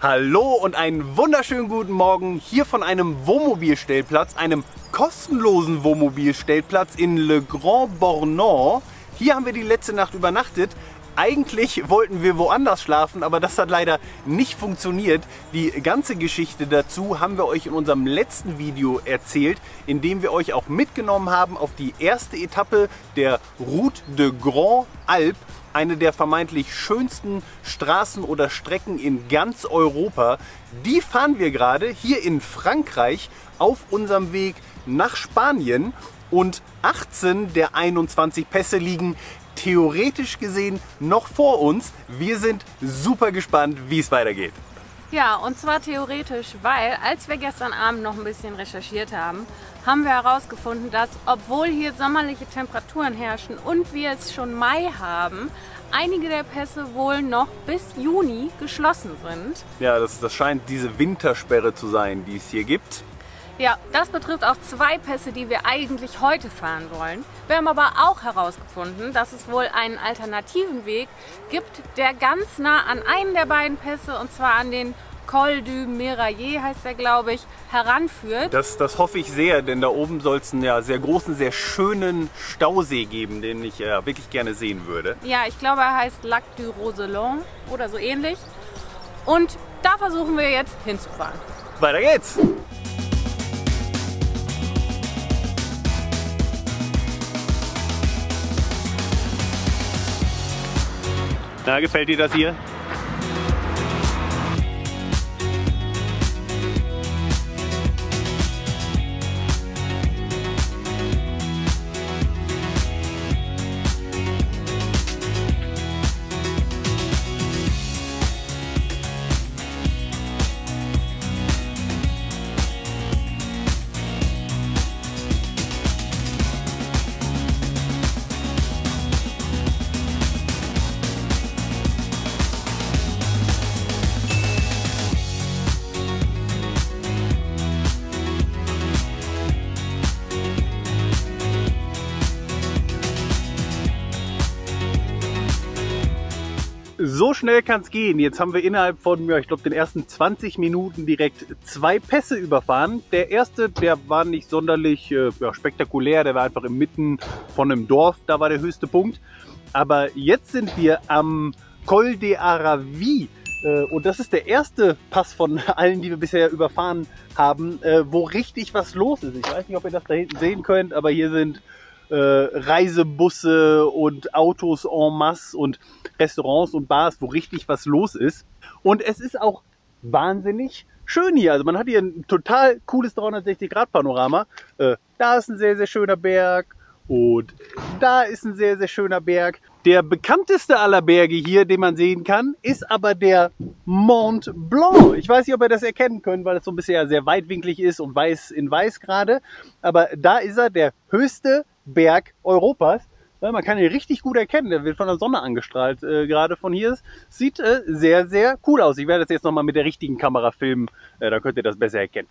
Hallo und einen wunderschönen guten Morgen hier von einem Wohnmobilstellplatz, einem kostenlosen Wohnmobilstellplatz in Le Grand Bornand. Hier haben wir die letzte Nacht übernachtet. Eigentlich wollten wir woanders schlafen, aber das hat leider nicht funktioniert. Die ganze Geschichte dazu haben wir euch in unserem letzten Video erzählt, in dem wir euch auch mitgenommen haben auf die erste Etappe der Route de Grand Alpes, eine der vermeintlich schönsten Straßen oder Strecken in ganz Europa. Die fahren wir gerade hier in Frankreich auf unserem Weg nach Spanien und 18 der 21 Pässe liegen theoretisch gesehen noch vor uns. Wir sind super gespannt, wie es weitergeht. Ja, und zwar theoretisch, weil als wir gestern Abend noch ein bisschen recherchiert haben, haben wir herausgefunden, dass obwohl hier sommerliche Temperaturen herrschen und wir es schon Mai haben, einige der Pässe wohl noch bis Juni geschlossen sind. Ja, das scheint diese Wintersperre zu sein, die es hier gibt. Ja, das betrifft auch zwei Pässe, die wir eigentlich heute fahren wollen. Wir haben aber auch herausgefunden, dass es wohl einen alternativen Weg gibt, der ganz nah an einen der beiden Pässe, und zwar an den Col du Miraillet heißt der, glaube ich, heranführt. Das hoffe ich sehr, denn da oben soll es einen sehr großen, sehr schönen Stausee geben, den ich wirklich gerne sehen würde. Ja, ich glaube, er heißt Lac du Roselon oder so ähnlich. Und da versuchen wir jetzt hinzufahren. Weiter geht's! Na, gefällt dir das hier? So schnell kann es gehen. Jetzt haben wir innerhalb von, ich glaube, den ersten 20 Minuten direkt zwei Pässe überfahren. Der erste, der war nicht sonderlich spektakulär, der war einfach inmitten von einem Dorf, da war der höchste Punkt. Aber jetzt sind wir am Col de Aravis und das ist der erste Pass von allen, die wir bisher überfahren haben, wo richtig was los ist. Ich weiß nicht, ob ihr das da hinten sehen könnt, aber hier sind Reisebusse und Autos en masse und Restaurants und Bars, wo richtig was los ist. Und es ist auch wahnsinnig schön hier. Also man hat hier ein total cooles 360-Grad-Panorama. Da ist ein sehr, sehr schöner Berg und da ist ein sehr, sehr schöner Berg. Der bekannteste aller Berge hier, den man sehen kann, ist aber der Mont Blanc. Ich weiß nicht, ob ihr das erkennen könnt, weil es so ein bisschen sehr weitwinklig ist und weiß in weiß gerade. Aber da ist er, der höchste Berg Europas. Ja, man kann ihn richtig gut erkennen, der wird von der Sonne angestrahlt, gerade von hier. Sieht sehr, sehr cool aus. Ich werde das jetzt nochmal mit der richtigen Kamera filmen, da könnt ihr das besser erkennen.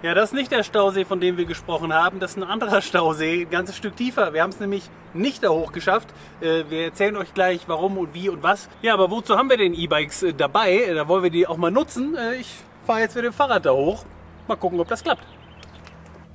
Ja, das ist nicht der Stausee, von dem wir gesprochen haben. Das ist ein anderer Stausee, ein ganzes Stück tiefer. Wir haben es nämlich nicht da hoch geschafft. Wir erzählen euch gleich, warum und wie und was. Ja, aber wozu haben wir denn E-Bikes dabei? Da wollen wir die auch mal nutzen. Ich fahre jetzt mit dem Fahrrad da hoch. Mal gucken, ob das klappt.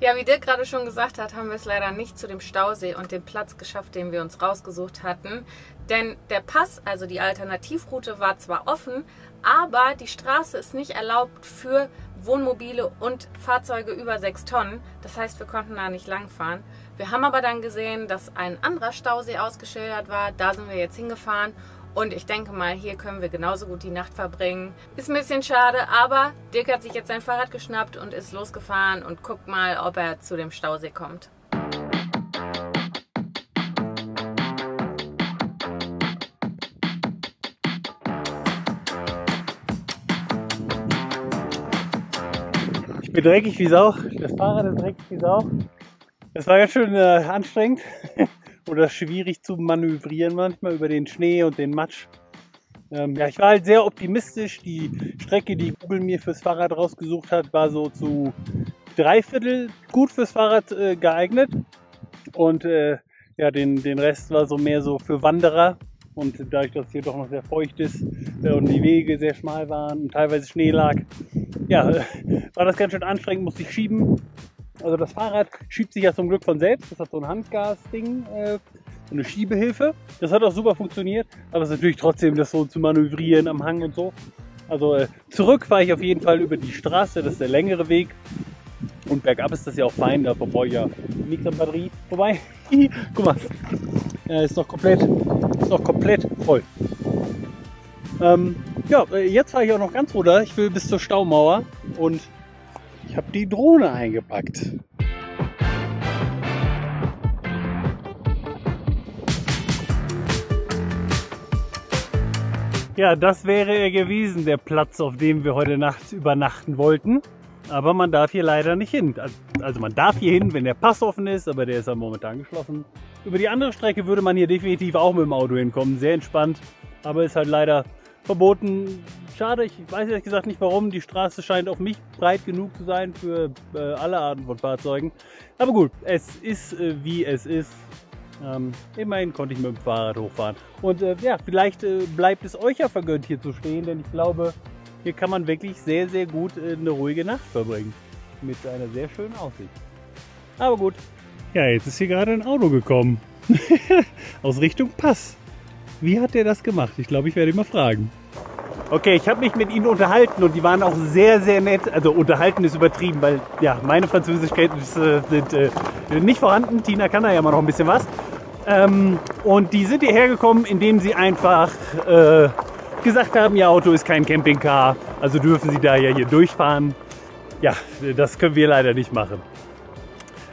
Ja, wie Dirk gerade schon gesagt hat, haben wir es leider nicht zu dem Stausee und dem Platz geschafft, den wir uns rausgesucht hatten. Denn der Pass, also die Alternativroute, war zwar offen, aber die Straße ist nicht erlaubt für Wohnmobile und Fahrzeuge über 6 Tonnen. Das heißt, wir konnten da nicht langfahren. Wir haben aber dann gesehen, dass ein anderer Stausee ausgeschildert war. Da sind wir jetzt hingefahren. Und ich denke mal, hier können wir genauso gut die Nacht verbringen. Ist ein bisschen schade, aber Dirk hat sich jetzt sein Fahrrad geschnappt und ist losgefahren und guckt mal, ob er zu dem Stausee kommt. Ich bin dreckig wie Sau. Das Fahrrad ist dreckig wie Sau. Das war ganz schön anstrengend oder schwierig zu manövrieren manchmal über den Schnee und den Matsch. Ja, ich war halt sehr optimistisch. Die Strecke, die Google mir fürs Fahrrad rausgesucht hat, war so zu 3/4 gut fürs Fahrrad geeignet. Und ja, den Rest war so mehr so für Wanderer. Und dadurch, dass es hier doch noch sehr feucht ist und die Wege sehr schmal waren und teilweise Schnee lag, ja, war das ganz schön anstrengend, musste ich schieben. Also das Fahrrad schiebt sich ja zum Glück von selbst. Das hat so ein Handgas-Ding, so eine Schiebehilfe. Das hat auch super funktioniert, aber es ist natürlich trotzdem das so zu manövrieren am Hang und so. Also zurück fahre ich auf jeden Fall über die Straße, das ist der längere Weg. Und bergab ist das ja auch fein, da brauche ich ja nichts an Batterie. Wobei, guck mal, ist noch komplett voll. Ja, jetzt fahre ich auch noch ganz runter. Ich will bis zur Staumauer und ich habe die Drohne eingepackt. Ja, das wäre er gewesen, der Platz, auf dem wir heute Nacht übernachten wollten. Aber man darf hier leider nicht hin. Also man darf hier hin, wenn der Pass offen ist, aber der ist ja momentan geschlossen. Über die andere Strecke würde man hier definitiv auch mit dem Auto hinkommen. Sehr entspannt, aber ist halt leider verboten. Schade, ich weiß ehrlich gesagt nicht warum. Die Straße scheint auch nicht breit genug zu sein für alle Arten von Fahrzeugen. Aber gut, es ist wie es ist. Immerhin konnte ich mit dem Fahrrad hochfahren. Und ja, vielleicht bleibt es euch ja vergönnt, hier zu stehen, denn ich glaube, hier kann man wirklich sehr, sehr gut eine ruhige Nacht verbringen. Mit einer sehr schönen Aussicht. Aber gut. Ja, jetzt ist hier gerade ein Auto gekommen. Aus Richtung Pass. Wie hat der das gemacht? Ich glaube, ich werde ihn mal fragen. Okay, ich habe mich mit ihnen unterhalten und die waren auch sehr, sehr nett. Also unterhalten ist übertrieben, weil ja, meine Französischkenntnisse sind nicht vorhanden. Tina kann da ja mal noch ein bisschen was. Und die sind hierher gekommen, indem sie einfach gesagt haben, ihr Auto ist kein Campingcar, also dürfen sie da ja hier durchfahren. Ja, das können wir leider nicht machen.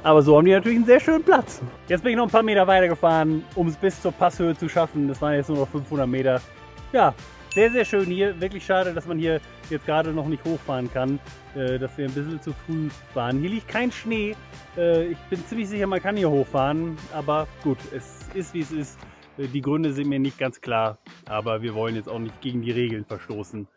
Aber so haben die natürlich einen sehr schönen Platz. Jetzt bin ich noch ein paar Meter weiter gefahren, um es bis zur Passhöhe zu schaffen. Das waren jetzt nur noch 500 Meter. Ja, sehr, sehr schön hier. Wirklich schade, dass man hier jetzt gerade noch nicht hochfahren kann. Dass wir ein bisschen zu früh waren. Hier liegt kein Schnee. Ich bin ziemlich sicher, man kann hier hochfahren. Aber gut, es ist wie es ist. Die Gründe sind mir nicht ganz klar. Aber wir wollen jetzt auch nicht gegen die Regeln verstoßen.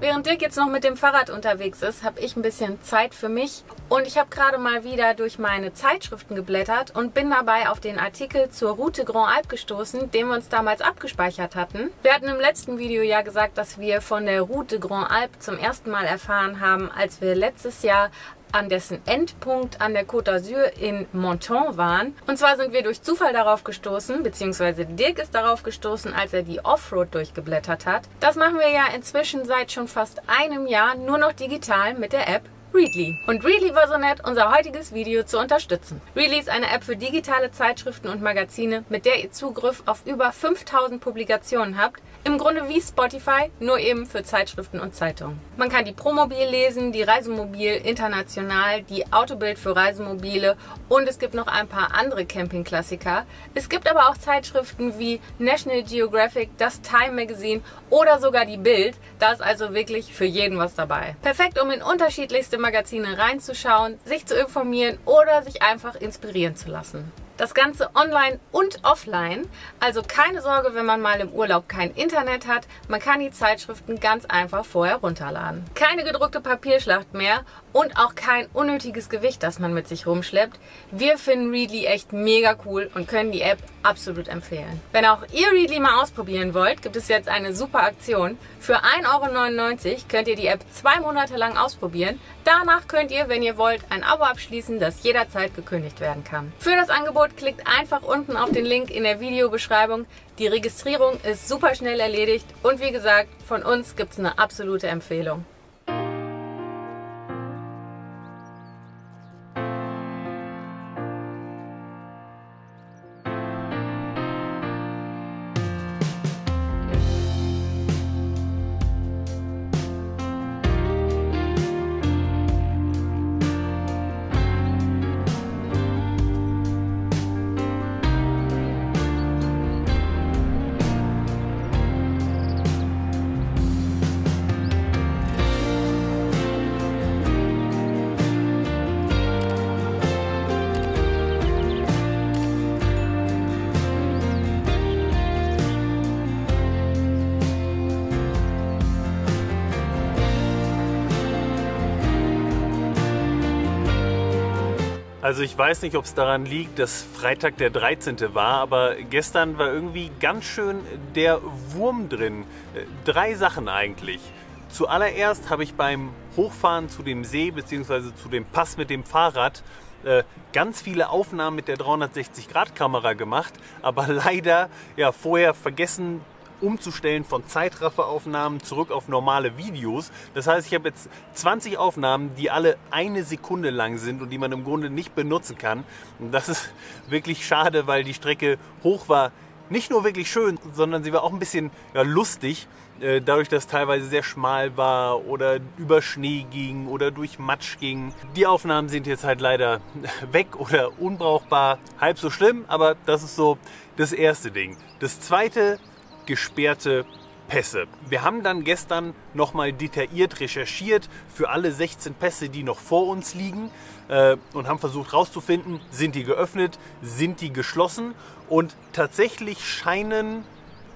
während Dirk jetzt noch mit dem Fahrrad unterwegs ist, habe ich ein bisschen Zeit für mich. Und ich habe gerade mal wieder durch meine Zeitschriften geblättert und bin dabei auf den Artikel zur Route Grand Alpe gestoßen, den wir uns damals abgespeichert hatten. Wir hatten im letzten Video ja gesagt, dass wir von der Route Grand Alpe zum ersten Mal erfahren haben, als wir letztes Jahr an dessen Endpunkt an der Côte d'Azur in Menton waren. Und zwar sind wir durch Zufall darauf gestoßen, beziehungsweise Dirk ist darauf gestoßen, als er die Offroad durchgeblättert hat. Das machen wir ja inzwischen seit schon fast einem Jahr nur noch digital mit der App Readly. Und Readly war so nett, unser heutiges Video zu unterstützen. Readly ist eine App für digitale Zeitschriften und Magazine, mit der ihr Zugriff auf über 5000 Publikationen habt. Im Grunde wie Spotify, nur eben für Zeitschriften und Zeitungen. Man kann die Promobil lesen, die Reisemobil International, die Autobild für Reisemobile und es gibt noch ein paar andere Campingklassiker. Es gibt aber auch Zeitschriften wie National Geographic, das Time Magazine oder sogar die Bild. Da ist also wirklich für jeden was dabei. Perfekt, um in unterschiedlichste Magazine reinzuschauen, sich zu informieren oder sich einfach inspirieren zu lassen. Das Ganze online und offline, also keine Sorge, wenn man mal im Urlaub kein Internet hat, man kann die Zeitschriften ganz einfach vorher runterladen. Keine gedruckte Papierschlacht mehr und auch kein unnötiges Gewicht, das man mit sich rumschleppt. Wir finden Readly echt mega cool und können die App absolut empfehlen. Wenn auch ihr Readly mal ausprobieren wollt, gibt es jetzt eine super Aktion. Für 1,99 € könnt ihr die App 2 Monate lang ausprobieren. Danach könnt ihr, wenn ihr wollt, ein Abo abschließen, das jederzeit gekündigt werden kann. Für das Angebot klickt einfach unten auf den Link in der Videobeschreibung. Die Registrierung ist super schnell erledigt und wie gesagt, von uns gibt es eine absolute Empfehlung. Also ich weiß nicht, ob es daran liegt, dass Freitag der 13. war, aber gestern war irgendwie ganz schön der Wurm drin. 3 Sachen eigentlich. Zuallererst habe ich beim Hochfahren zu dem See bzw. zu dem Pass mit dem Fahrrad ganz viele Aufnahmen mit der 360-Grad-Kamera gemacht, aber leider ja vorher vergessen umzustellen von Zeitrafferaufnahmen zurück auf normale Videos. Das heißt, ich habe jetzt 20 Aufnahmen, die alle 1 Sekunde lang sind und die man im Grunde nicht benutzen kann. Und das ist wirklich schade, weil die Strecke hoch war nicht nur wirklich schön, sondern sie war auch ein bisschen lustig. Dadurch, dass es teilweise sehr schmal war oder über Schnee ging oder durch Matsch ging. Die Aufnahmen sind jetzt halt leider weg oder unbrauchbar. Halb so schlimm, aber das ist so das erste Ding. Das zweite, gesperrte Pässe. Wir haben dann gestern nochmal detailliert recherchiert für alle 16 Pässe, die noch vor uns liegen und haben versucht herauszufinden, sind die geöffnet, sind die geschlossen und tatsächlich scheinen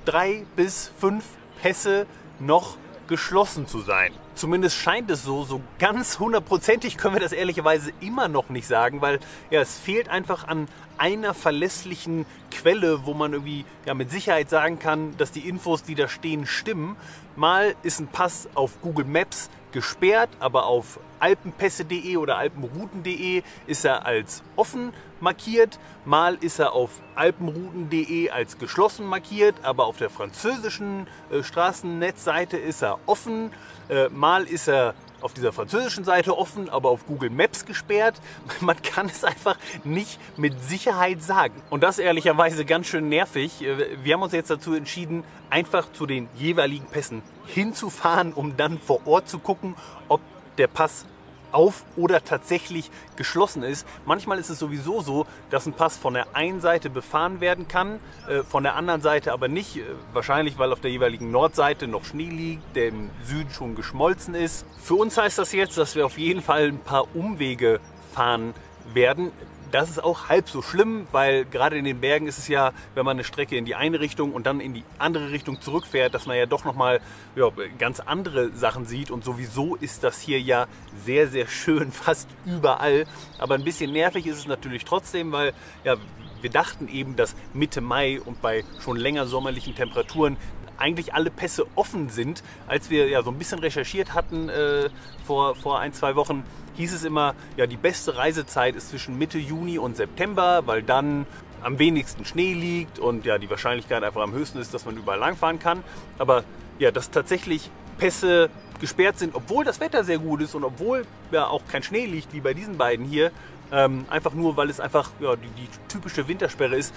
3 bis 5 Pässe noch geschlossen zu sein. Zumindest scheint es so. So ganz hundertprozentig können wir das ehrlicherweise immer noch nicht sagen, weil ja, es fehlt einfach an einer verlässlichen Quelle, wo man irgendwie mit Sicherheit sagen kann, dass die Infos, die da stehen, stimmen. Mal ist ein Pass auf Google Maps gesperrt, aber auf alpenpässe.de oder alpenrouten.de ist er als offen markiert. Mal ist er auf alpenrouten.de als geschlossen markiert, aber auf der französischen Straßennetzseite ist er offen. Mal ist er auf dieser französischen Seite offen, aber auf Google Maps gesperrt. Man kann es einfach nicht mit Sicherheit sagen. Und das ehrlicherweise ganz schön nervig. Wir haben uns jetzt dazu entschieden, einfach zu den jeweiligen Pässen hinzufahren, um dann vor Ort zu gucken, ob der Pass auf oder tatsächlich geschlossen ist. Manchmal ist es sowieso so, dass ein Pass von der einen Seite befahren werden kann, von der anderen Seite aber nicht. Wahrscheinlich, weil auf der jeweiligen Nordseite noch Schnee liegt, der im Süden schon geschmolzen ist. Für uns heißt das jetzt, dass wir auf jeden Fall ein paar Umwege fahren werden. das ist auch halb so schlimm, weil gerade in den Bergen ist es ja, wenn man eine Strecke in die eine Richtung und dann in die andere Richtung zurückfährt, dass man ja doch nochmal ganz andere Sachen sieht. Und sowieso ist das hier ja sehr, sehr schön, fast überall. Aber ein bisschen nervig ist es natürlich trotzdem, weil ja, wir dachten eben, dass Mitte Mai und bei schon länger sommerlichen Temperaturen eigentlich alle Pässe offen sind. Als wir ja so ein bisschen recherchiert hatten vor 1-2 Wochen, hieß es immer, ja, die beste Reisezeit ist zwischen Mitte Juni und September, weil dann am wenigsten Schnee liegt und ja, die Wahrscheinlichkeit einfach am höchsten ist, dass man überall langfahren kann. Aber ja, dass tatsächlich Pässe gesperrt sind, obwohl das Wetter sehr gut ist und obwohl ja auch kein Schnee liegt, wie bei diesen beiden hier, einfach nur, weil es einfach ja, die typische Wintersperre ist.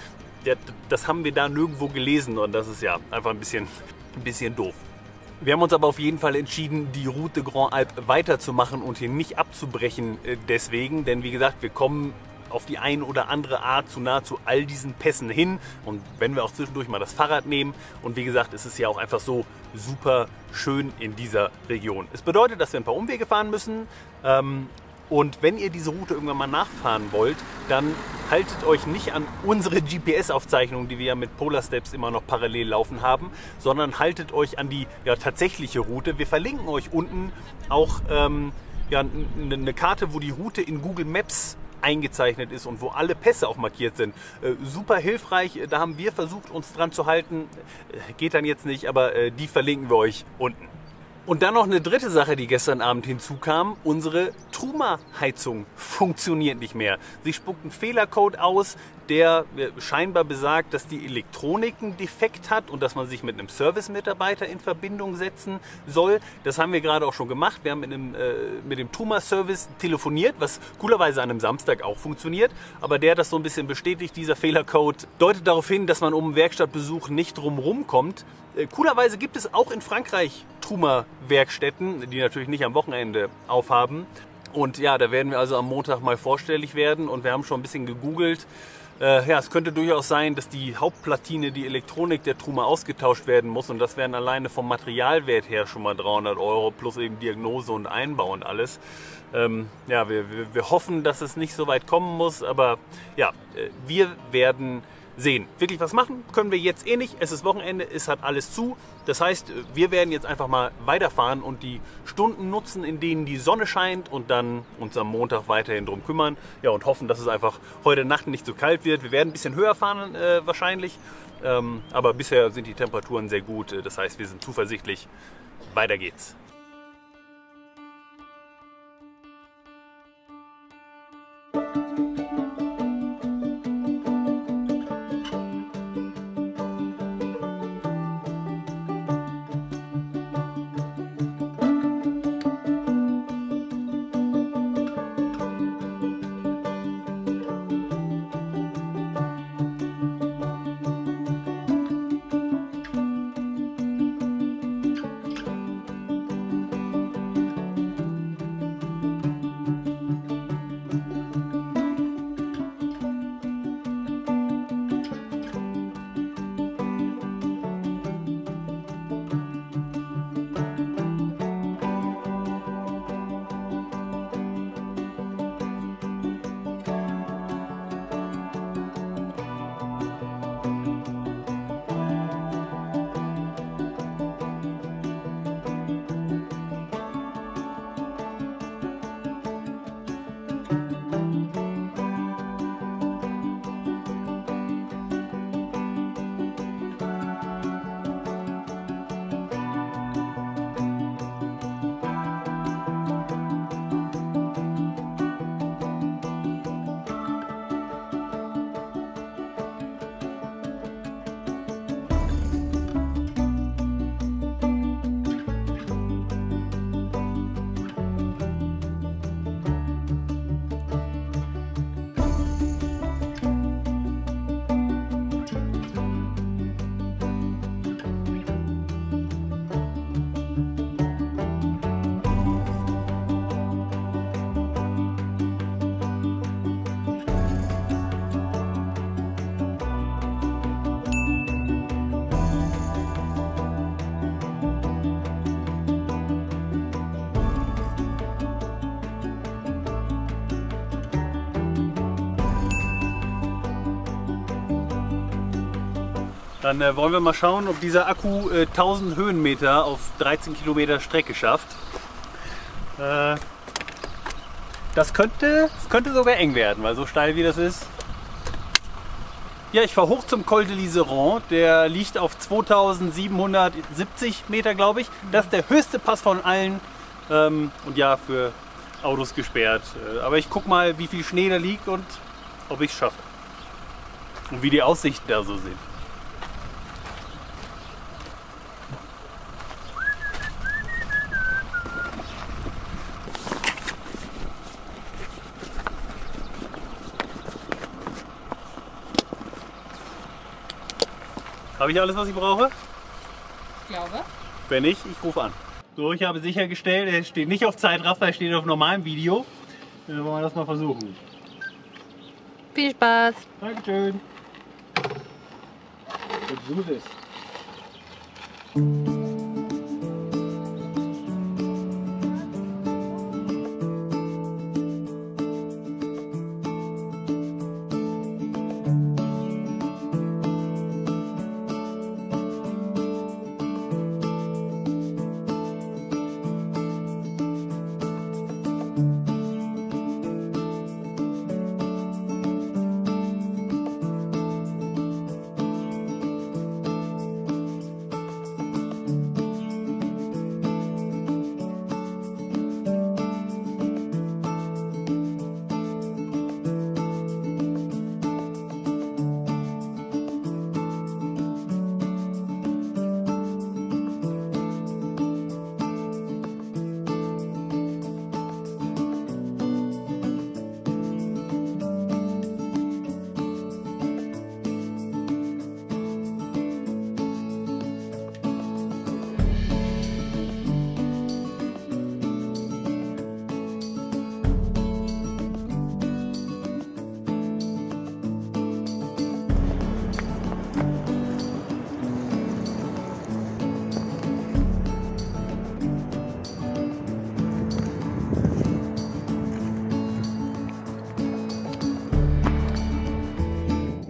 Das haben wir da nirgendwo gelesen und das ist ja einfach ein bisschen doof. Wir haben uns aber auf jeden Fall entschieden, die Route Grand Alpe weiterzumachen und hier nicht abzubrechen deswegen. Denn wie gesagt, wir kommen auf die eine oder andere Art zu nahezu all diesen Pässen hin. Und wenn wir auch zwischendurch mal das Fahrrad nehmen. Und wie gesagt, es ist ja auch einfach so super schön in dieser Region. Es bedeutet, dass wir ein paar Umwege fahren müssen. Und wenn ihr diese Route irgendwann mal nachfahren wollt, dann haltet euch nicht an unsere GPS-Aufzeichnungen, die wir ja mit Polar Steps immer noch parallel laufen haben, sondern haltet euch an die tatsächliche Route. Wir verlinken euch unten auch eine Karte, wo die Route in Google Maps eingezeichnet ist und wo alle Pässe auch markiert sind. Super hilfreich, da haben wir versucht, uns dran zu halten. Geht dann jetzt nicht, aber die verlinken wir euch unten. Und dann noch eine dritte Sache, die gestern Abend hinzukam. Unsere Truma-Heizung funktioniert nicht mehr. Sie spuckt einen Fehlercode aus, der scheinbar besagt, dass die Elektronik einen Defekt hat und dass man sich mit einem Service-Mitarbeiter in Verbindung setzen soll. Das haben wir gerade auch schon gemacht. Wir haben mit dem Truma-Service telefoniert, was coolerweise an einem Samstag auch funktioniert. Aber der hat das so ein bisschen bestätigt. Dieser Fehlercode deutet darauf hin, dass man um einen Werkstattbesuch nicht drumherum kommt. Coolerweise gibt es auch in Frankreich Truma-Werkstätten, die natürlich nicht am Wochenende aufhaben. Und ja, da werden wir also am Montag mal vorstellig werden. Und wir haben schon ein bisschen gegoogelt. Ja, es könnte durchaus sein, dass die Hauptplatine, die Elektronik der Truma ausgetauscht werden muss. Und das wären alleine vom Materialwert her schon mal 300 € plus eben Diagnose und Einbau und alles. Ja, wir hoffen, dass es nicht so weit kommen muss. Aber ja, wir werden sehen. Wirklich was machen können wir jetzt eh nicht. Es ist Wochenende, es hat alles zu. Das heißt, wir werden jetzt einfach mal weiterfahren und die Stunden nutzen, in denen die Sonne scheint und dann uns am Montag weiterhin drum kümmern. Ja, und hoffen, dass es einfach heute Nacht nicht so kalt wird. Wir werden ein bisschen höher fahren wahrscheinlich, aber bisher sind die Temperaturen sehr gut. Das heißt, wir sind zuversichtlich. Weiter geht's. Dann wollen wir mal schauen, ob dieser Akku 1000 Höhenmeter auf 13 Kilometer Strecke schafft. Das könnte sogar eng werden, weil so steil wie das ist. Ja, ich fahre hoch zum Col de l'Iseran. Der liegt auf 2770 Meter, glaube ich. Das ist der höchste Pass von allen. Und ja, für Autos gesperrt. Aber ich guck mal, wie viel Schnee da liegt und ob ich es schaffe. Und wie die Aussichten da so sind. Habe ich alles, was ich brauche? Ich glaube. Wenn nicht, ich rufe an. So, ich habe sichergestellt, er steht nicht auf Zeitraffer, er steht auf normalem Video. Dann wollen wir das mal versuchen. Viel Spaß. Dankeschön. Let's do this.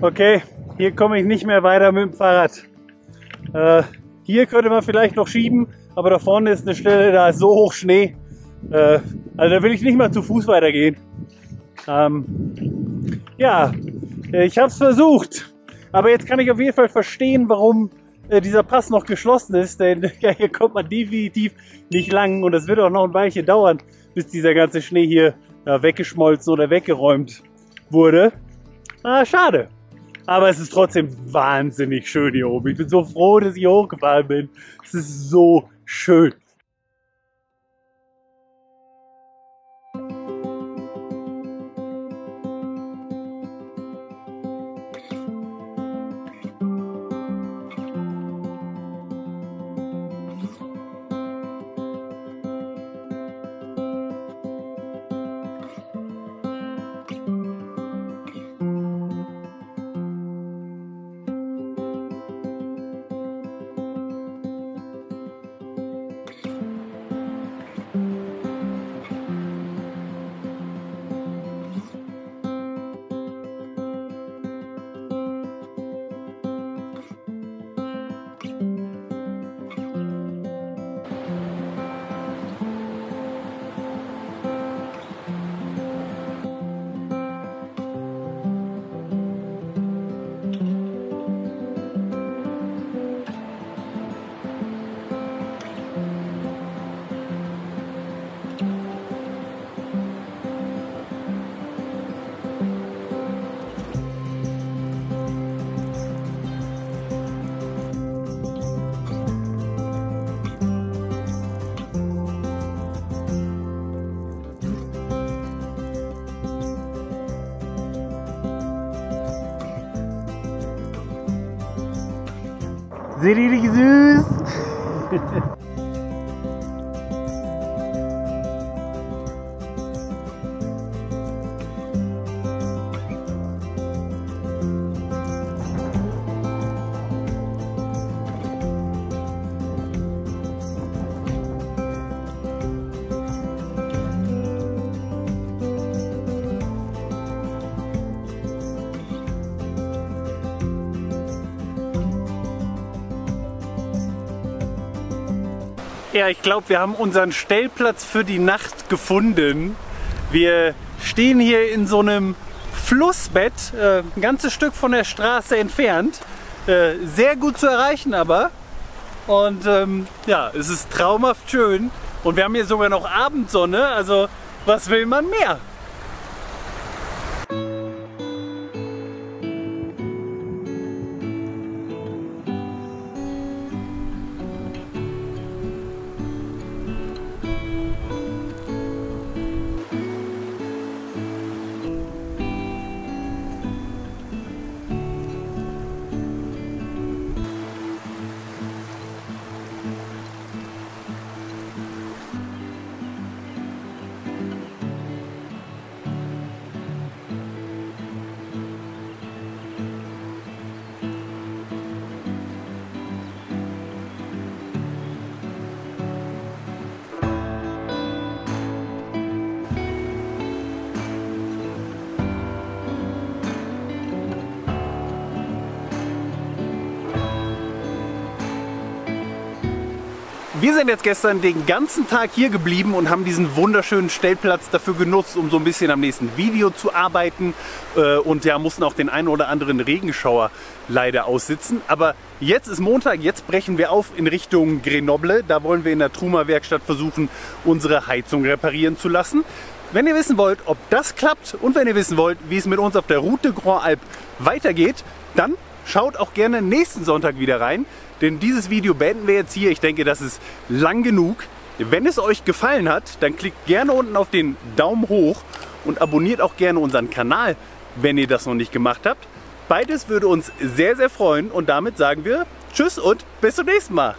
Okay, hier komme ich nicht mehr weiter mit dem Fahrrad. Hier könnte man vielleicht noch schieben, aber da vorne ist eine Stelle, da ist so hoch Schnee. Also da will ich nicht mal zu Fuß weitergehen. Ja, ich habe es versucht. Aber jetzt kann ich auf jeden Fall verstehen, warum dieser Pass noch geschlossen ist. Denn ja, hier kommt man definitiv nicht lang. Und es wird auch noch ein Weilchen dauern, bis dieser ganze Schnee hier weggeschmolzen oder weggeräumt wurde. Schade. Aber es ist trotzdem wahnsinnig schön hier oben. Ich bin so froh, dass ich hier hochgefahren bin. Es ist so schön. Seht ihr die süß? Ja, ich glaube, wir haben unseren Stellplatz für die Nacht gefunden. Wir stehen hier in so einem Flussbett, ein ganzes Stück von der Straße entfernt. Sehr gut zu erreichen aber. Und ja, es ist traumhaft schön. Und wir haben hier sogar noch Abendsonne, also was will man mehr? Wir sind jetzt gestern den ganzen Tag hier geblieben und haben diesen wunderschönen Stellplatz dafür genutzt, um so ein bisschen am nächsten Video zu arbeiten. Und ja, mussten auch den einen oder anderen Regenschauer leider aussitzen. Aber jetzt ist Montag, jetzt brechen wir auf in Richtung Grenoble. Da wollen wir in der Truma-Werkstatt versuchen, unsere Heizung reparieren zu lassen. Wenn ihr wissen wollt, ob das klappt und wenn ihr wissen wollt, wie es mit uns auf der Route de Grand Alp weitergeht, dann schaut auch gerne nächsten Sonntag wieder rein. Denn dieses Video beenden wir jetzt hier. Ich denke, das ist lang genug. Wenn es euch gefallen hat, dann klickt gerne unten auf den Daumen hoch und abonniert auch gerne unseren Kanal, wenn ihr das noch nicht gemacht habt. Beides würde uns sehr, sehr freuen und damit sagen wir Tschüss und bis zum nächsten Mal.